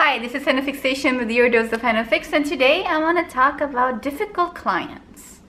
Hi, this is Henna Fixation with your dose of Henna Fix, and today I want to talk about difficult clients.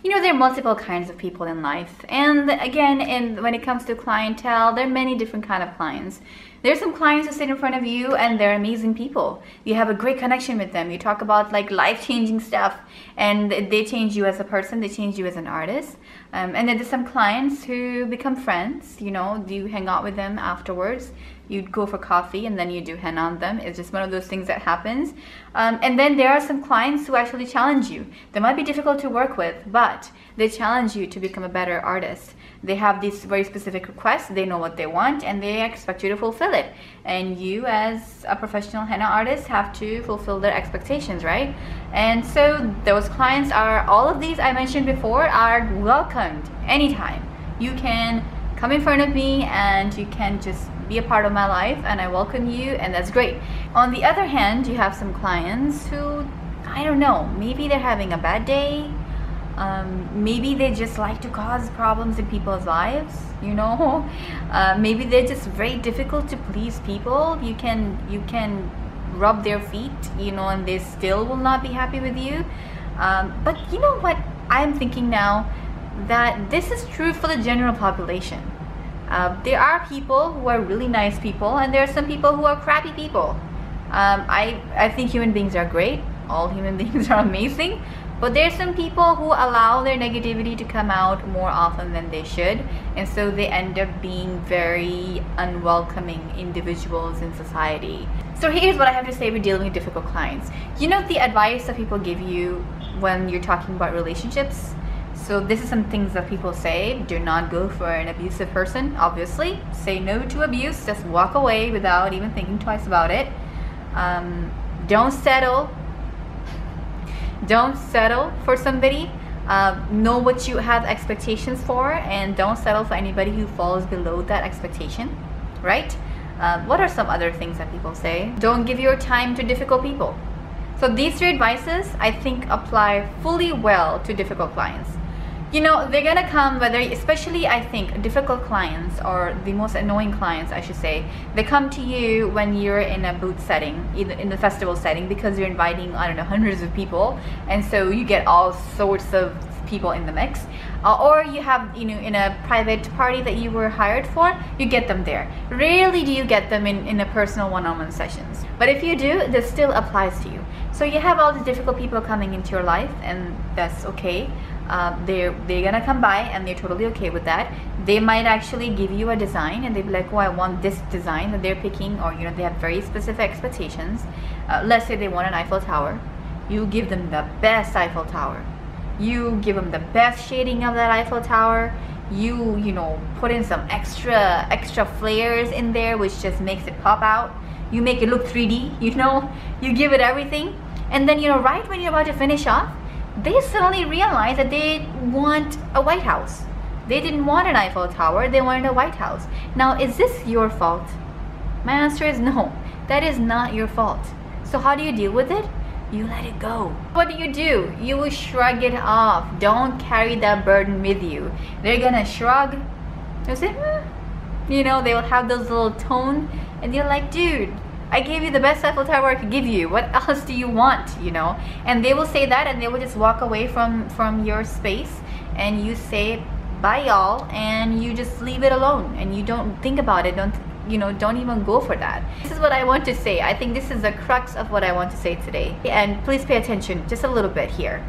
You know, there are multiple kinds of people in life, and again, when it comes to clientele, there are many different kind of clients. There's some clients who sit in front of you and they're amazing people. You have a great connection with them. You talk about like life-changing stuff and they change you as a person, they change you as an artist. And then there's some clients who become friends, you know, you hang out with them afterwards. You go for coffee and then you do henna on them. It's just one of those things that happens. And then there are some clients who actually challenge you. They might be difficult to work with, but they challenge you to become a better artist. They have these very specific requests, they know what they want, and they expect you to fulfill it. And you as a professional henna artist have to fulfill their expectations, right? And so those clients are, all of these I mentioned before, are welcomed anytime. You can come in front of me and you can just be a part of my life and I welcome you, and that's great. On the other hand, you have some clients who, I don't know, maybe they're having a bad day. Maybe they just like to cause problems in people's lives, you know. Maybe they're just very difficult to please people. You can rub their feet, you know, and they still will not be happy with you. But you know what I'm thinking now, that this is true for the general population. There are people who are really nice people, and there are some people who are crappy people. I think human beings are great. All human beings are amazing. But there's some people who allow their negativity to come out more often than they should, and so they end up being very unwelcoming individuals in society. So here's what I have to say with dealing with difficult clients. You know the advice that people give you when you're talking about relationships? So this is some things that people say. Do not go for an abusive person, obviously. Say no to abuse. Just walk away without even thinking twice about it. Don't settle. Don't settle for somebody. Know what you have expectations for, and don't settle for anybody who falls below that expectation, right? What are some other things that people say? Don't give your time to difficult people. So these three advices I think apply fully well to difficult clients. You know, they're gonna come, whether, especially I think difficult clients, or the most annoying clients I should say, they come to you when you're in a booth setting, either in the festival setting, because you're inviting, I don't know, hundreds of people, and so you get all sorts of people in the mix. Or you have, you know, in a private party that you were hired for, you get them there. Rarely do you get them in a personal one-on-one sessions. But if you do, this still applies to you. So you have all these difficult people coming into your life, and that's okay. They're gonna come by and they're totally okay with that. They might actually give you a design and they'd be like, oh, I want this design that they're picking, or you know, they have very specific expectations. Let's say they want an Eiffel Tower. You give them the best Eiffel Tower. You give them the best shading of that Eiffel Tower. You know, put in some extra flares in there, which just makes it pop out. You make it look 3D, you know, you give it everything. And then, you know, right when you're about to finish off, they suddenly realize that they want a White House. They didn't want an Eiffel Tower, they wanted a White House. Now, is this your fault? My answer is no, that is not your fault. So how do you deal with it? You let it go. What do? You will shrug it off. Don't carry that burden with you. They're gonna shrug. They'll say, you know, they will have those little tone, and you're like, dude, I gave you the best Eiffel Tower I could give you. What else do you want, you know? And they will say that, and they will just walk away from your space, and you say, bye y'all, and you just leave it alone, and you don't think about it. Don't even go for that. This is what I want to say. I think this is the crux of what I want to say today. And please pay attention just a little bit here.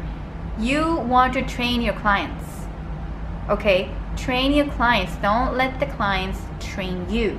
You want to train your clients, okay? Train your clients. Don't let the clients train you.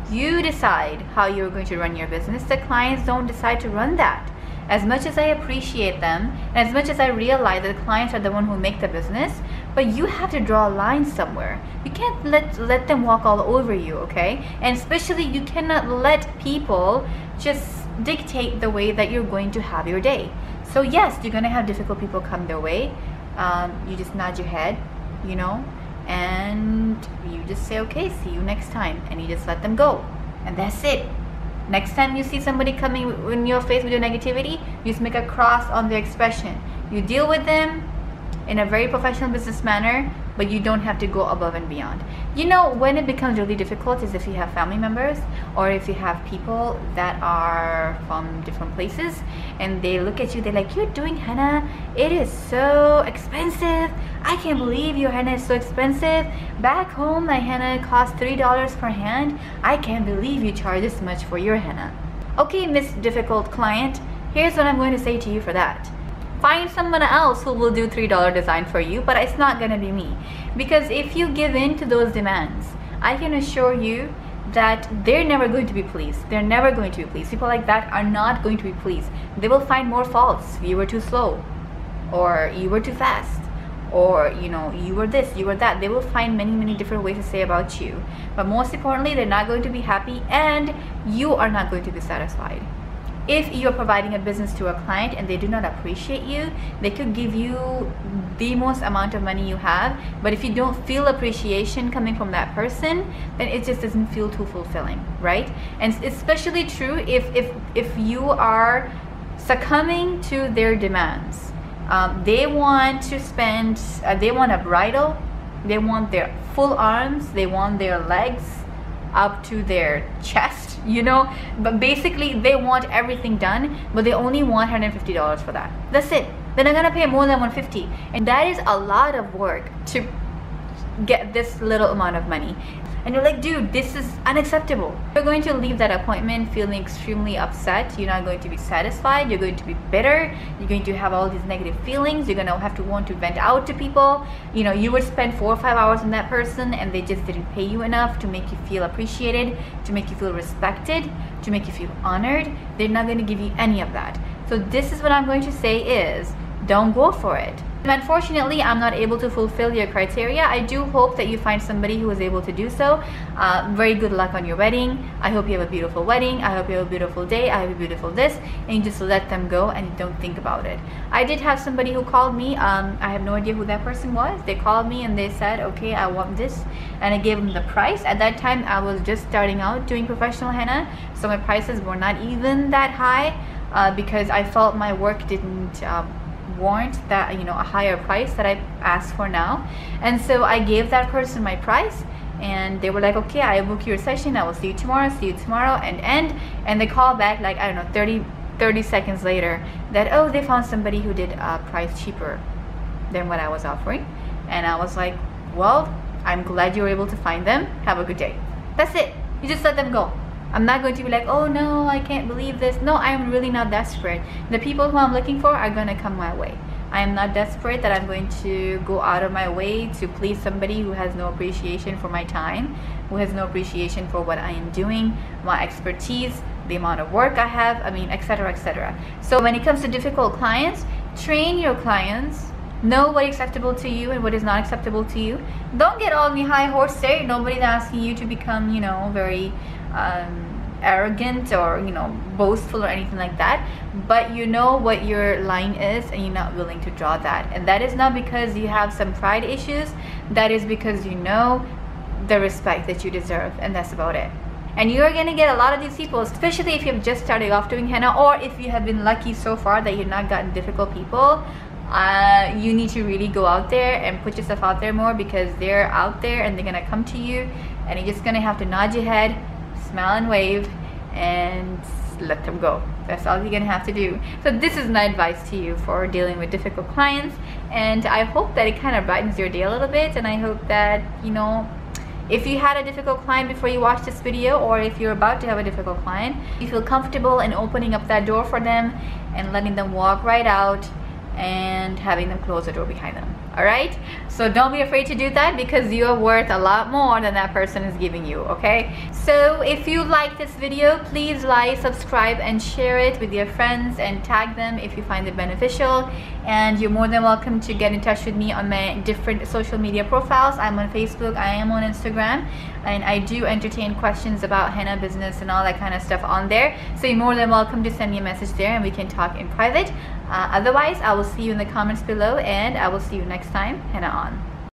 You decide how you're going to run your business. The clients don't decide to run that. As much as I appreciate them, and as much as I realize that the clients are the one who make the business, but you have to draw a line somewhere. You can't let them walk all over you, okay? And especially you cannot let people just dictate the way that you're going to have your day. So yes, you're gonna have difficult people come their way. You just nod your head, you know, and you just say, okay, see you next time, and you just let them go, and that's it. Next time you see somebody coming in your face with your negativity, you just make a cross on their expression. You deal with them, in a very professional business manner, but you don't have to go above and beyond. You know, when it becomes really difficult is if you have family members or if you have people that are from different places and they look at you, they're like, you're doing henna, it is so expensive. I can't believe your henna is so expensive. Back home, my henna costs $3 per hand. I can't believe you charge this much for your henna. Okay, Miss Difficult Client, here's what I'm going to say to you for that. Find someone else who will do $3 design for you, but it's not going to be me. Because if you give in to those demands, I can assure you that they're never going to be pleased. They're never going to be pleased. People like that are not going to be pleased. They will find more faults. You were too slow, or you were too fast, or you know, you were this, you were that. They will find many different ways to say about you. But most importantly, they're not going to be happy, and you are not going to be satisfied. If you're providing a business to a client and they do not appreciate you, they could give you the most amount of money you have, but if you don't feel appreciation coming from that person, then it just doesn't feel too fulfilling, right? And it's especially true if you are succumbing to their demands. They want to spend, they want a bridle, they want their full arms, they want their legs up to their chest, you know, but basically they want everything done, but they only want $150 for that. That's it. They're not gonna pay more than $150, and that is a lot of work to get this little amount of money. And you're like, dude, this is unacceptable. You're going to leave that appointment feeling extremely upset. You're not going to be satisfied. You're going to be bitter. You're going to have all these negative feelings. You're going to have to want to vent out to people. You know, you would spend 4 or 5 hours on that person and they just didn't pay you enough to make you feel appreciated, to make you feel respected, to make you feel honored. They're not going to give you any of that. So this is what I'm going to say is, don't go for it. Unfortunately, I'm not able to fulfill your criteria. I do hope that you find somebody who is able to do so. Very good luck on your wedding. I hope you have a beautiful wedding. I hope you have a beautiful day. I have a beautiful this, and you just let them go and you don't think about it. I did have somebody who called me. I have no idea who that person was. They called me and they said, okay, I want this, and I gave them the price. At that time, I was just starting out doing professional henna, so my prices were not even that high because I felt my work didn't warrant that, you know, a higher price that I asked for now. And so I gave that person my price and they were like, okay, I book your session, I will see you tomorrow, and they call back like, I don't know, 30 seconds later that, oh, they found somebody who did a price cheaper than what I was offering. And I was like, well, I'm glad you were able to find them. Have a good day. That's it. You just let them go. I'm not going to be like, oh no, I can't believe this. No, I'm really not desperate. The people who I'm looking for are going to come my way. I am not desperate that I'm going to go out of my way to please somebody who has no appreciation for my time, who has no appreciation for what I am doing, my expertise, the amount of work I have, I mean, etc., etc. So when it comes to difficult clients, train your clients. Know what is acceptable to you and what is not acceptable to you. Don't get all on the high horse there. Nobody's asking you to become, you know, very arrogant or, you know, boastful or anything like that, but you know what your line is and you're not willing to draw that. And that is not because you have some pride issues. That is because you know the respect that you deserve, and that's about it. And you're gonna get a lot of these people, especially if you've just started off doing henna, or if you have been lucky so far that you've not gotten difficult people. You need to really go out there and put yourself out there more, because they're out there and they're gonna come to you and you're just gonna have to nod your head, smile and wave, and let them go. That's all you're gonna have to do. So this is my advice to you for dealing with difficult clients, and I hope that it kind of brightens your day a little bit. And I hope that, you know, if you had a difficult client before you watched this video, or if you're about to have a difficult client, you feel comfortable in opening up that door for them and letting them walk right out and having them close the door behind them. All right, so don't be afraid to do that, because you are worth a lot more than that person is giving you. Okay, so if you like this video, please like, subscribe, and share it with your friends and tag them if you find it beneficial. And you're more than welcome to get in touch with me on my different social media profiles. I'm on Facebook, I am on Instagram, and I do entertain questions about henna business and all that kind of stuff on there. So you're more than welcome to send me a message there and we can talk in private. Otherwise, I will see you in the comments below, and I will see you next time. Henna on.